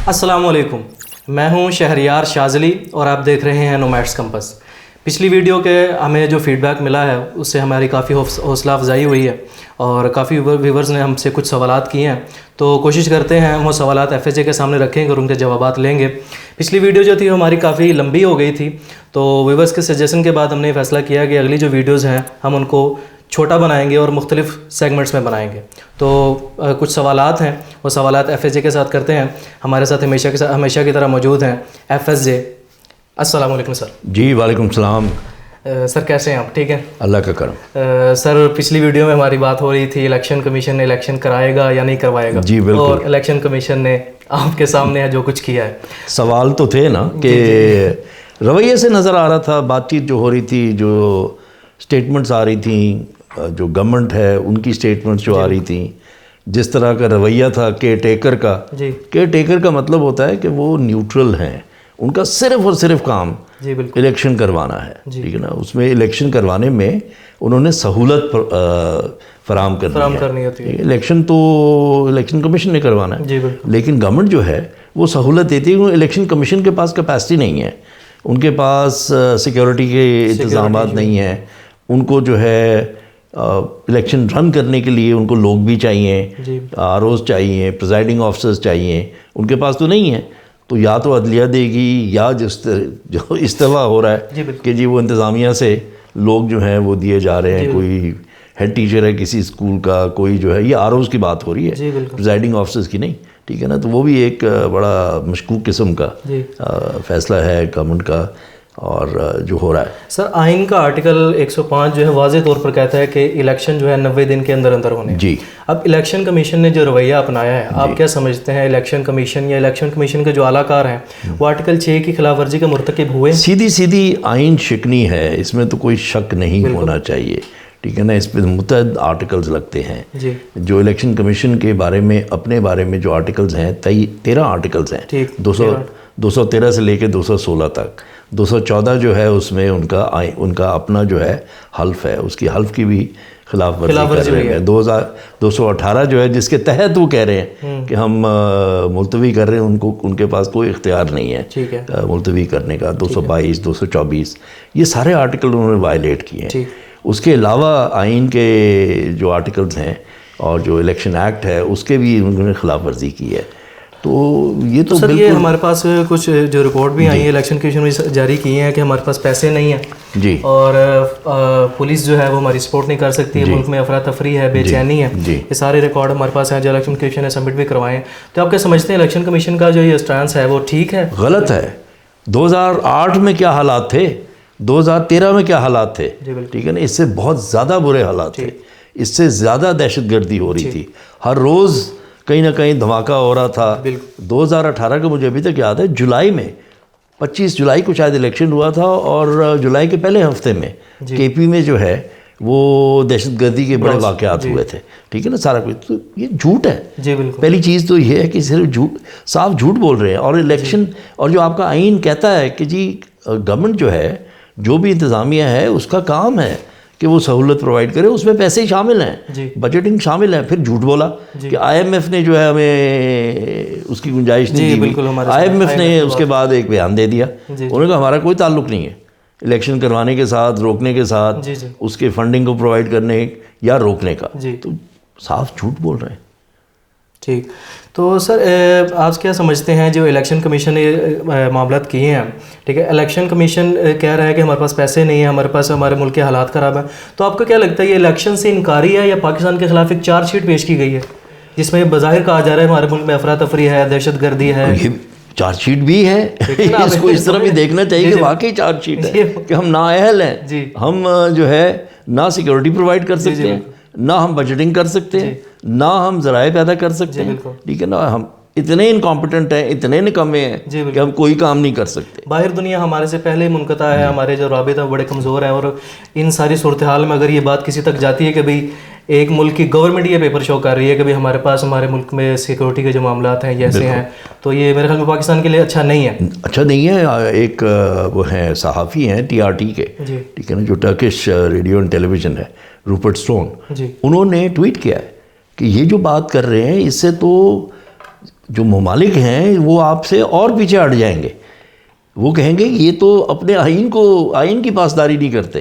السلام علیکم، میں ہوں شہریار شاذلی اور آپ دیکھ رہے ہیں نومیڈس کمپس۔ پچھلی ویڈیو کے ہمیں جو فیڈ بیک ملا ہے اس سے ہماری کافی حوصلہ افزائی ہوئی ہے اور کافی ویورز نے ہم سے کچھ سوالات کیے ہیں، تو کوشش کرتے ہیں ہم وہ سوالات FHA کے سامنے رکھیں گے اور ان کے جوابات لیں گے۔ پچھلی ویڈیو جو تھی ہماری کافی لمبی ہو گئی تھی، تو ویورز کے سجیشن کے بعد ہم نے فیصلہ کیا کہ اگلی جو ویڈیوز ہیں ہم ان کو چھوٹا بنائیں گے اور مختلف سیگمنٹس میں بنائیں گے۔ تو کچھ سوالات ہیں، وہ سوالات FHA کے ساتھ کرتے ہیں۔ ہمارے ساتھ ہمیشہ کی طرح موجود ہیں FSJ۔ السلام علیکم سر۔ جی وعلیکم السلام سر، کیسے ہیں آپ؟ ٹھیک ہیں، اللہ کا کرم۔ سر پچھلی ویڈیو میں ہماری بات ہو رہی تھی الیکشن کمیشن نے الیکشن کرائے گا یا نہیں کروائے گا۔ جی بالکل، اور الیکشن کمیشن نے آپ کے سامنے جو کچھ کیا ہے۔ سوال تو تھے نا کہ رویے سے نظر آ رہا تھا، بات چیت جو ہو رہی تھی، جو سٹیٹمنٹس آ رہی تھیں، جو گورنمنٹ ہے ان کی سٹیٹمنٹس جو آ رہی تھیں، جس طرح کا رویہ تھا کیئر ٹیکر کا۔ کیئر ٹیکر کا مطلب ہوتا ہے کہ وہ نیوٹرل ہیں، ان کا صرف اور صرف کام الیکشن کروانا ہے، ٹھیک ہے نا۔ اس میں الیکشن کروانے میں انہوں نے سہولت فراہم کرنی ہے۔ الیکشن تو الیکشن کمیشن نے کروانا ہے، لیکن گورنمنٹ جو ہے وہ سہولت دیتی ہے۔ الیکشن کمیشن کے پاس کیپیسٹی نہیں ہے، ان کے پاس سیکیورٹی کے انتظامات نہیں ہیں، ان کو جو ہے الیکشن رن کرنے کے لیے ان کو لوگ بھی چاہیے، ROs چاہیے، پریزائڈنگ آفیسرز چاہیے، ان کے پاس تو نہیں ہے۔ تو یا تو عدلیہ دے گی یا جو استفاع ہو رہا ہے کہ جی وہ انتظامیہ سے لوگ جو ہیں وہ دیے جا رہے ہیں، کوئی ہیڈ ٹیچر ہے کسی اسکول کا، کوئی جو ہے، یہ ROs کی بات ہو رہی ہے، پریزائڈنگ آفیسرز کی نہیں، ٹھیک ہے نا۔ تو وہ بھی ایک بڑا مشکوک قسم کا فیصلہ ہے گورنمنٹ کا اور جو ہو رہا ہے۔ سر، آئین کا آرٹیکل 105 جو ہے واضح طور پر کہتا ہے کہ الیکشن جو ہے 90 دن کے اندر اندر ہونے ہیں۔ جی، اب الیکشن کمیشن نے جو رویہ اپنایا ہے، آپ کیا سمجھتے ہیں الیکشن کمیشن یا الیکشن کمیشن کے جو اعلیٰ کار ہیں وہ آرٹیکل 6 کی خلاف ورزی کے مرتکب ہوئے؟ سیدھی آئین شکنی ہے، اس میں تو کوئی شک نہیں ہونا چاہیے، ٹھیک ہے نا۔ اس پہ متعدد آرٹیکلز لگتے ہیں جو الیکشن کمیشن کے بارے میں، اپنے بارے میں جو آرٹیکلز ہیں، 13 آرٹیکلز ہیں، 213 سے لے کے 216 تک۔ 214 جو ہے اس میں ان کا اپنا جو ہے حلف ہے، اس کی حلف کی بھی خلاف ورزی کر رہے ہیں۔ 218 جو ہے جس کے تحت وہ کہہ رہے ہیں کہ ہم ملتوی کر رہے ہیں، ان کے پاس کوئی اختیار نہیں ہے ملتوی کرنے کا۔ 222، 224 یہ سارے آرٹیکل انہوں نے وائلیٹ کیے ہیں۔ اس کے علاوہ آئین کے جو آرٹیکلز ہیں اور جو الیکشن ایکٹ ہے اس کے بھی انہوں نے خلاف ورزی کی ہے۔ تو یہ تو سر، یہ ہمارے پاس کچھ جو رپورٹ بھی آئی ہے الیکشن کمیشن نے جاری کی ہیں کہ ہمارے پاس پیسے نہیں ہیں جی، اور پولیس جو ہے وہ ہماری سپورٹ نہیں کر سکتی ہے، ملک میں افراتفری ہے، بے چینی ہے، یہ سارے ریکارڈ ہمارے پاس ہیں جو الیکشن کمیشن نے سبمٹ بھی کروائے ہیں۔ تو آپ کیا سمجھتے ہیں الیکشن کمیشن کا جو یہ اسٹانس ہے وہ ٹھیک ہے؟ غلط ہے۔ 2008 میں کیا حالات تھے، 2013 میں کیا حالات تھے، ٹھیک ہے نا۔ اس سے بہت زیادہ برے حالات تھے، اس سے زیادہ دہشت گردی ہو رہی تھی، ہر روز کہیں نہ کہیں دھماکہ ہو رہا تھا۔ 2018 کا مجھے ابھی تک یاد ہے، جولائی میں 25 جولائی کو شاید الیکشن ہوا تھا، اور جولائی کے پہلے ہفتے میں KP میں جو ہے وہ دہشت گردی کے بڑے واقعات ہوئے تھے، ٹھیک ہے نا۔ سارا کچھ تو یہ جھوٹ ہے۔ پہلی چیز تو یہ ہے کہ صرف صاف جھوٹ بول رہے ہیں۔ اور الیکشن اور جو آپ کا آئین کہتا ہے کہ جی گورنمنٹ جو ہے، جو بھی انتظامیہ ہے، اس کا کام ہے کہ وہ سہولت پرووائڈ کرے، اس میں پیسے شامل ہیں، بجٹنگ شامل ہے۔ پھر جھوٹ بولا کہ IMF نے جو ہے ہمیں اس کی گنجائش نہیں دی۔ IMF نے اس کے بعد ایک بیان دے دیا، انہوں نے کہا ہمارا کوئی تعلق نہیں ہے الیکشن کروانے کے ساتھ، روکنے کے ساتھ، اس کے فنڈنگ کو پرووائڈ کرنے یا روکنے کا۔ تو صاف جھوٹ بول رہے ہیں۔ ٹھیک، تو سر آپ کیا سمجھتے ہیں جو الیکشن کمیشن نے معاملات کیے ہیں، ٹھیک ہے، الیکشن کمیشن کہہ رہا ہے کہ ہمارے پاس پیسے نہیں ہیں، ہمارے ملک کے حالات خراب ہیں، تو آپ کو کیا لگتا ہے یہ الیکشن سے انکاری ہے یا پاکستان کے خلاف ایک چارج شیٹ پیش کی گئی ہے جس میں بظاہر کہا جا رہا ہے ہمارے ملک میں افراتفری ہے، دہشت گردی ہے؟ یہ چارج شیٹ بھی ہے، اس کو اس طرح بھی دیکھنا چاہیے کہ واقعی چارج شیٹ ہے کہ ہم نااہل ہیں، ہم جو ہے نہ سیکورٹی پرووائڈ کر سکتے ہیں، نہ ہم بجٹنگ کر سکتے ہیں، نہ ہم ذرائع پیدا کر سکتے ہیں، ٹھیک ہے نا۔ ہم اتنے انکمپیٹنٹ ہیں، اتنے نکمے ہیں کہ ہم کوئی کام نہیں کر سکتے۔ باہر دنیا ہمارے سے پہلے منقطع ہے، ہمارے جو رابطہ ہیں بڑے کمزور ہیں، اور ان ساری صورتحال میں اگر یہ بات کسی تک جاتی ہے کہ بھئی ایک ملک کی گورنمنٹ یہ پیپر شو کر رہی ہے کہ بھئی ہمارے ملک میں سیکورٹی کے جو معاملات ہیں یہ ایسے ہیں، تو یہ میرے خیال میں پاکستان کے لیے اچھا نہیں ہے۔ اچھا نہیں ہے۔ ایک وہ ہیں صحافی ہیں TRT کے، ٹھیک ہے نا، جو Turkish radio and television ہے، روپرٹ اسٹون، انہوں نے ٹویٹ کیا ہے کہ یہ جو بات کر رہے ہیں اس سے تو جو ممالک ہیں وہ آپ سے اور پیچھے ہٹ جائیں گے. وہ کہیں گے یہ تو اپنے آئین کی پاسداری نہیں کرتے,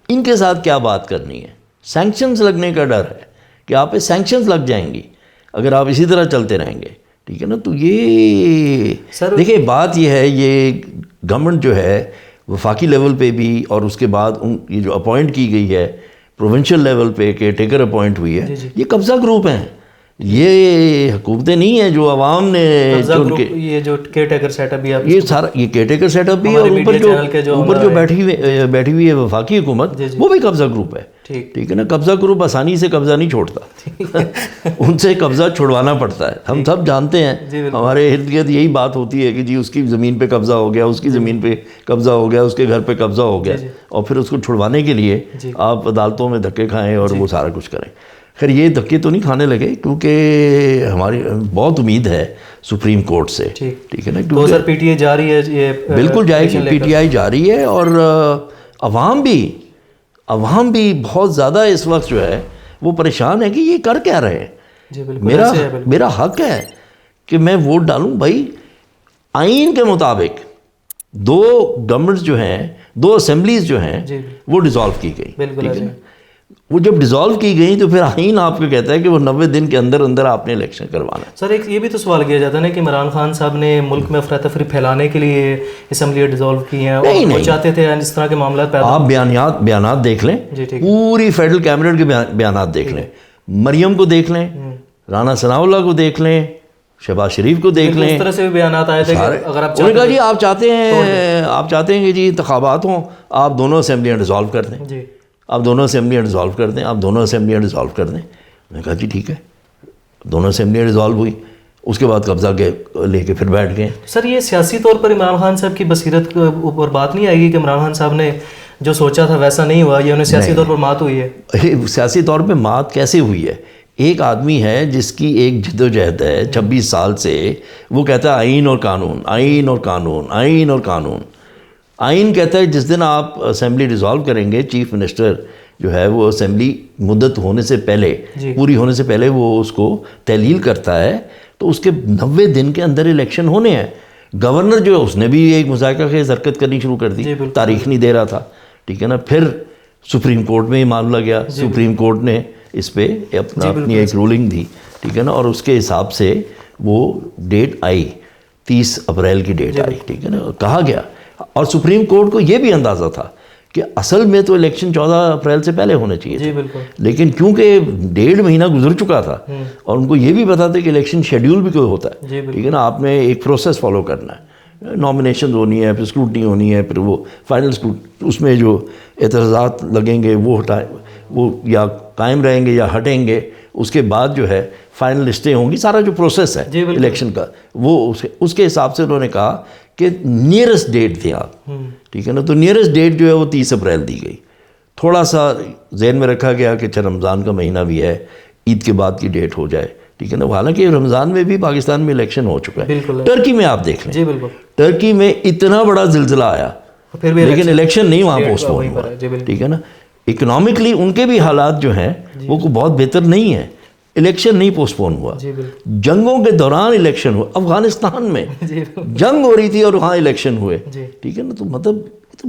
ان کے ساتھ کیا بات کرنی ہے. سینکشنز لگنے کا ڈر ہے کہ آپ پہ سینکشنز لگ جائیں گی اگر آپ اسی طرح چلتے رہیں گے, ٹھیک ہے نا. تو یہ دیکھیں بات یہ ہے, یہ گورنمنٹ جو ہے وفاقی لیول پہ بھی اور اس کے بعد یہ جو اپوائنٹ کی گئی ہے پروونشل لیول پہ کہ ٹیکر اپوائنٹ ہوئی ہے, یہ قبضہ گروپ ہیں, یہ حکومتیں نہیں ہیں جو عوام نے چن کے. یہ جو کیئر ٹیکر سیٹ اپ بھی یہ سارا یہ کیئر ٹیکر سیٹ اپ بھی, اور اوپر جو بیٹھی ہوئی ہے وفاقی حکومت, وہ بھی قبضہ گروپ ہے, ٹھیک ہے نا. قبضہ گروپ آسانی سے قبضہ نہیں چھوڑتا, ان سے قبضہ چھڑوانا پڑتا ہے. ہم سب جانتے ہیں, ہمارے ارد گرد یہی بات ہوتی ہے کہ جی اس کی زمین پہ قبضہ ہو گیا, اس کی زمین پہ قبضہ ہو گیا, اس کے گھر پہ قبضہ ہو گیا, اور پھر اس کو چھڑوانے کے لیے آپ عدالتوں میں دھکے کھائیں اور وہ سارا کچھ کریں. خیر یہ دھکے تو نہیں کھانے لگے کیونکہ ہماری بہت امید ہے سپریم کورٹ سے, ٹھیک ہے نا. تو سر پی ٹی آئی جا رہی ہے, یہ بالکل جائے گی, پی ٹی آئی جا رہی ہے, اور عوام بھی بہت زیادہ اس وقت جو ہے وہ پریشان ہے کہ یہ کر کیا رہے ہیں. میرا حق ہے کہ میں ووٹ ڈالوں. بھائی آئین کے مطابق 2 گورنمنٹس جو ہیں, 2 اسمبلیز جو ہیں وہ ڈیزالو کی گئی, ٹھیک ہے. وہ جب ڈیزالو کی گئی تو پھر آئین آپ کو کہتا ہے کہ وہ 90 دن کے اندر اندر آپ نے الیکشن کروانا ہے. سر ایک یہ بھی تو سوال کیا جاتا ہے نا کہ عمران خان صاحب نے ملک میں افراتفری پھیلانے کے لیے اسمبلی ڈیزالو کی ہیں, اور وہ چاہتے تھے اس طرح کے معاملات پیدا. آپ بیانات دیکھ لیں, پوری فیڈرل کیبنٹ کے بیانات دیکھ لیں, مریم کو دیکھ لیں, رانا ثناء اللہ کو دیکھ لیں, شہباز شریف کو دیکھ لیں. اس طرح سے بھی بیانات آئے تھے کہ اگر آپ انہوں نے کہا جی آپ چاہتے ہیں کہ جی انتخابات ہوں, آپ دونوں اسمبلیاں ڈیزالو کر دیں, آپ دونوں اسمبلیاں ڈیزالو کر دیں, آپ دونوں اسمبلیاں ڈیزالو کر دیں. میں نے کہا جی ٹھیک ہے, دونوں اسمبلیاں ڈیزالو ہوئی, اس کے بعد قبضہ لے کے پھر بیٹھ گئے. سر یہ سیاسی طور پر عمران خان صاحب کی بصیرت کے اوپر بات نہیں آئے گی کہ عمران خان صاحب نے جو سوچا تھا ویسا نہیں ہوا, یہ انہیں سیاسی طور پر مات ہوئی ہے؟ سیاسی طور پہ مات کیسے ہوئی ہے؟ ایک آدمی ہے جس کی ایک جد و جہد ہے 26 سال سے, وہ کہتا ہے آئین اور قانون, آئین اور قانون, آئین اور قانون. آئین کہتا ہے جس دن آپ اسمبلی ڈیزالو کریں گے, چیف منسٹر جو ہے وہ اسمبلی مدت ہونے سے پہلے, پوری ہونے سے پہلے وہ اس کو تحلیل کرتا ہے, تو اس کے 90 دن کے اندر الیکشن ہونے ہیں. گورنر جو ہے اس نے بھی ایک مذائقہ خیز حرکت کرنی شروع کر دی, تاریخ نہیں دے رہا تھا, ٹھیک ہے نا. پھر سپریم کورٹ میں یہ معاملہ گیا, سپریم کورٹ نے اس پہ اپنی ایک رولنگ دی, ٹھیک ہے نا, اور اس کے حساب سے وہ ڈیٹ آئی, 30 اپریل کی ڈیٹ آئی, ٹھیک ہے نا. کہا گیا, اور سپریم کورٹ کو یہ بھی اندازہ تھا کہ اصل میں تو الیکشن 14 اپریل سے پہلے ہونے چاہیے تھے, لیکن کیونکہ 1.5 مہینہ گزر چکا تھا, اور ان کو یہ بھی پتا تھا کہ الیکشن شیڈیول بھی کوئی ہوتا ہے, ٹھیک ہے نا. آپ نے ایک پروسیس فالو کرنا ہے, نامینیشن ہونی ہے, پھر اسکروٹنی ہونی ہے, پھر وہ فائنل اس میں جو اعتراضات لگیں گے وہ یا قائم رہیں گے یا ہٹیں گے, اس کے بعد جو ہے فائنل لسٹیں ہوں گی, سارا جو پروسیس ہے الیکشن کا, وہ اس کے حساب سے انہوں نے کہا کہ نیئرسٹ ڈیٹ تھے آپ, ٹھیک ہے نا. تو نیئرسٹ ڈیٹ جو ہے وہ 30 اپریل دی گئی. تھوڑا سا ذہن میں رکھا گیا کہ اچھا رمضان کا مہینہ بھی ہے, عید کے بعد کی ڈیٹ ہو جائے, ٹھیک ہے نا. حالانکہ رمضان میں بھی پاکستان میں الیکشن ہو چکا ہے. ٹرکی میں آپ دیکھ لیں, ٹرکی میں اتنا بڑا زلزلہ آیا لیکن الیکشن نہیں وہاں پوسٹ پون ہوا, ٹھیک ہے نا. اکنامکلی ان کے بھی حالات جو ہیں وہ بہت بہتر نہیں ہیں, الیکشن نہیں پوسٹ پون ہوا. جنگوں کے دوران الیکشن ہوا, افغانستان میں جنگ ہو رہی تھی اور وہاں الیکشن ہوئے, ٹھیک ہے نا. تو مطلب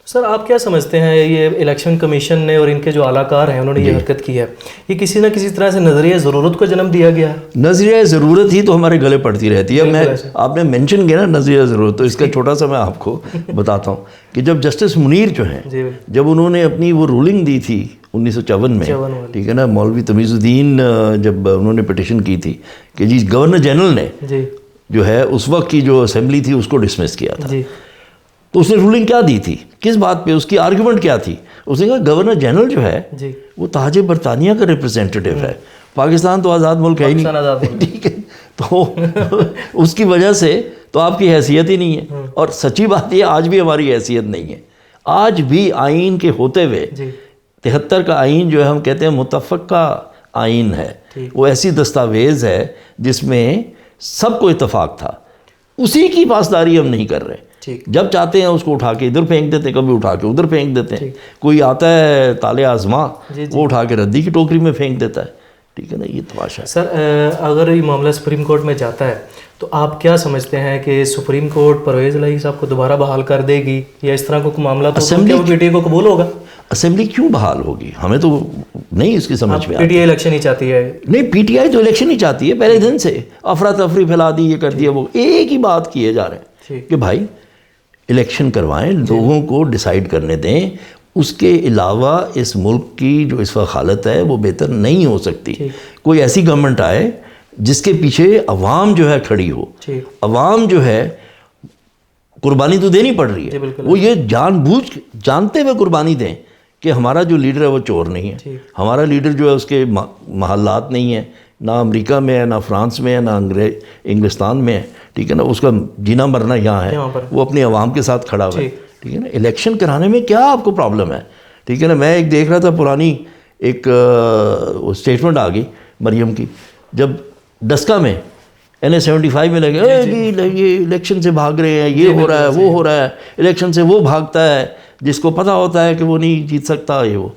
سر آپ کیا سمجھتے ہیں یہ الیکشن کمیشن نے اور ان کے جو اعلیٰ کار ہیں انہوں نے یہ حرکت کی ہے, یہ کسی نہ کسی طرح سے نظریہ ضرورت کو جنم دیا گیا؟ نظریہ ضرورت ہی تو ہمارے گلے پڑتی رہتی ہے. آپ نے مینشن کیا نا نظریہ ضرورت, تو اس کا چھوٹا سا میں آپ کو بتاتا ہوں کہ جب جسٹس منیر جو ہیں, جب انہوں نے اپنی وہ رولنگ دی تھی 1954 میں, ٹھیک ہے نا, مولوی تمیز الدین جب انہوں نے پٹیشن کی تھی کہ جی گورنر جنرل نے جو ہے اس وقت کی جو اسمبلی تھی اس کو ڈسمس کیا تھا, تو اس نے رولنگ کیا دی تھی, کس بات پہ, اس کی آرگیومنٹ کیا تھی؟ اس نے کہا گورنر جنرل جو ہے وہ تاج برطانیہ کا ریپرزینٹیٹیو ہے, پاکستان تو آزاد ملک ہے ہی نہیں, ٹھیک ہے. تو اس کی وجہ سے تو آپ کی حیثیت ہی نہیں ہے. اور سچی بات یہ آج بھی ہماری حیثیت نہیں ہے. آج بھی آئین کے ہوتے ہوئے 73 کا آئین جو ہے ہم کہتے ہیں متفقہ آئین ہے, وہ ایسی دستاویز ہے جس میں سب کو اتفاق تھا, اسی کی پاسداری ہم نہیں کر رہے. جب چاہتے ہیں اس کو اٹھا کے ادھر پھینک دیتے ہیں, کبھی اٹھا کے ادھر پھینک دیتے ہیں. کوئی آتا ہے طالع ازما, وہ اٹھا کے ردی کی ٹوکری میں پھینک دیتا ہے, ٹھیک ہے نا, یہ تماشا ہے. سر اگر یہ معاملہ سپریم کورٹ میں جاتا ہے تو آپ کیا سمجھتے ہیں کہ سپریم کورٹ پرویز الہی صاحب کو دوبارہ بحال کر دے گی, یا اس طرح کو معاملہ تو کیا وہ پی ٹی آئی کو قبول ہوگا؟ اسمبلی کیوں بحال ہوگی, ہمیں تو نہیں اس کی سمجھ میں پی ٹی آئی الیکشن ہی چاہتی ہے. نہیں, پی ٹی آئی تو الیکشن ہی چاہتی ہے پہلے دن سے, افراتفری پھیلا دی, یہ کر دیا وہ, ایک ہی بات کیے جا رہے ہیں کہ بھائی الیکشن کروائیں, لوگوں کو ڈیسائیڈ کرنے دیں. اس کے علاوہ اس ملک کی جو اس وقت حالت ہے وہ بہتر نہیں ہو سکتی. کوئی ایسی گورنمنٹ آئے جس کے پیچھے عوام جو ہے کھڑی ہو. عوام جو ہے قربانی تو دینی پڑ رہی ہے, وہ یہ جانتے ہوئے قربانی دیں کہ ہمارا جو لیڈر ہے وہ چور نہیں ہے, ہمارا لیڈر جو ہے اس کے محلات نہیں ہیں, نہ امریکہ میں ہے, نہ فرانس میں ہے, نہ انگلستان میں ہے, ٹھیک ہے نا, اس کا جینا مرنا یہاں ہے, وہ اپنی عوام کے ساتھ کھڑا ہوا ہے, ٹھیک ہے نا. الیکشن کرانے میں کیا آپ کو پرابلم ہے, ٹھیک ہے نا. میں ایک دیکھ رہا تھا پرانی ایک اسٹیٹمنٹ آ گئی مریم کی, جب ڈسکا میں NA-75 میں لگے یہ الیکشن سے بھاگ رہے ہیں, یہ ہو رہا ہے, وہ ہو رہا ہے, الیکشن سے وہ بھاگتا ہے جس کو پتہ ہوتا ہے کہ وہ نہیں جیت سکتا, یہ وہ.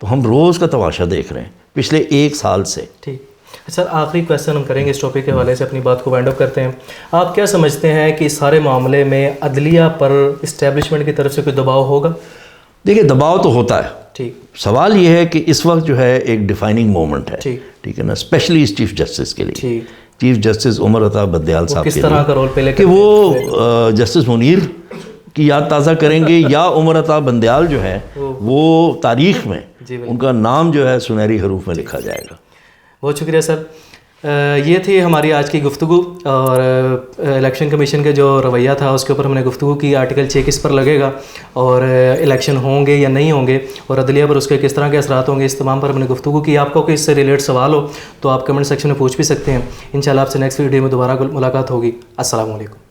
تو ہم روز کا تماشا دیکھ رہے ہیں پچھلے 1 سال سے. ٹھیک سر, آخری کویسچن ہم کریں گے اس ٹاپک کے حوالے سے, اپنی بات کو وائنڈ اپ کرتے ہیں. آپ کیا سمجھتے ہیں کہ اس سارے معاملے میں عدلیہ پر اسٹیبلشمنٹ کی طرف سے کوئی دباؤ ہوگا؟ دیکھیں, دباؤ تو ہوتا ہے. ٹھیک, سوال یہ ہے کہ اس وقت جو ہے ایک ڈیفائننگ مومنٹ ہے, ٹھیک ہے نا, اسپیشلی اس چیف جسٹس کے لیے. چیف جسٹس عمر عطا بدیال صاحب کس طرح کا رول پلے کہ وہ جسٹس منیر کی یاد تازہ کریں گے, یا عمر عطا بندیال جو ہے وہ تاریخ میں ان کا نام جو ہے سنہری حروف میں لکھا جائے گا. بہت شکریہ سر. یہ تھی ہماری آج کی گفتگو, اور الیکشن کمیشن کا جو رویہ تھا اس کے اوپر ہم نے گفتگو کی. آرٹیکل 6 کس پر لگے گا, اور الیکشن ہوں گے یا نہیں ہوں گے, اور عدلیہ پر اس کے کس طرح کے اثرات ہوں گے, اس تمام پر ہم نے گفتگو کی. آپ کو کوئی اس سے ریلیٹ سوال ہو تو آپ کمنٹ سیکشن میں پوچھ بھی سکتے ہیں. انشاءاللہ آپ سے نیکسٹ ویڈیو میں دوبارہ ملاقات ہوگی. السلام علیکم.